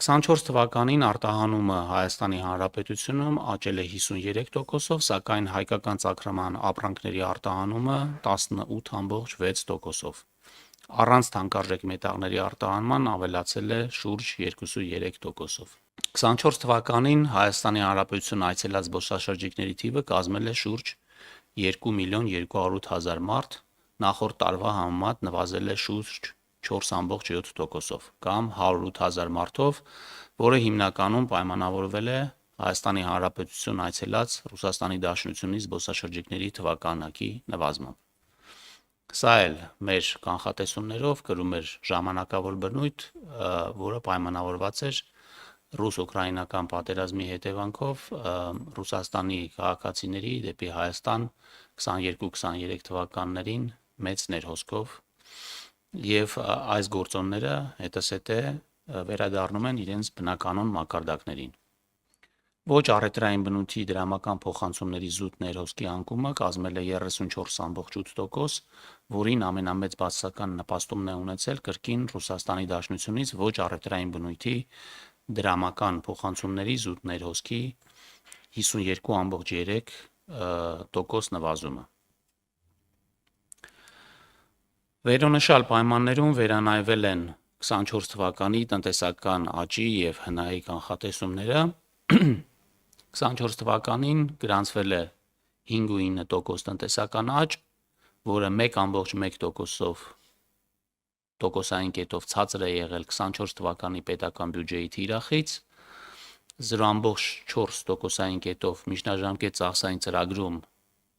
24 թվականին արտահանումը Հայաստանի Հանրապետությունում աճել է 53%-ով, սակայն հայկական ծագրման ապրանքների արտահանումը 18,6%-ով։ Առանց թանկարժեք մետաղների արտահանման ավելացել է շուրջ 2,3%-ով։ 24 թվականին Հայաստանի Հանրապետություն այցելած զբոսաշրջիկների թիվը կազմել է շուրջ 2,200,000 մարդ, նախորդ տարվա համեմատ նվազել է շուրջ 4,7%-ով կամ 108,000 մարդով, որը հիմնականում պայմանավորվել է Հայաստանի Հանրապետություն այցելած Ռուսաստանի Դաշնությունի զբոսաշրջիկների թվականակի նվազմամբ։ Սա էլ մեր կանխատեսումներով կրում էր ժամանակավոր բնույթ, որը պայմանավորված էր ռուս-ուկրաինական պատերազմի հետևանքով Ռուսաստանի քաղաքացիների դեպի Հայաստան 22-23 թվականներին մեծ ներհոսքով եւ այս գործոնները հետզհետե վերադառնում են իրենց բնականոն մակարդակներին։ Ոչ առևտրային բնույթի դրամական փոխանցումների զուտ ներհոսքի անկումը կազմել է 34,8%, որին ամենամեծ բացասական նպաստումն է ունեցել կրկին Ռուսաստանի Դաշնությունից ոչ առևտրային բնույթի դրամական փոխանցումների զուտ ներհոսքի 52,3% նվազումը։ Վերոնշյալ պայմաններում վերանայվել են 24 թվականի տնտեսական աճի եւ ՀՆԱ-ի կանխատեսումները։ 24 թվականին գրանցվել է 5,9% տնտեսական աճ, որը 1,1%-ով ցածր է եղել 24 թվականի պետական բյուջեի թիրախից, 0,4%-ով միջնաժամկետ ծախսային ծրագրում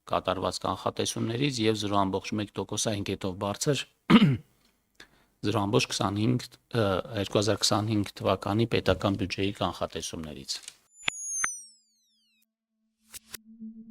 կատարված կանխատեսումներից եւ 0,1%-ով բարձր 2025 թվականի պետական բյուջեի կանխատեսումներից։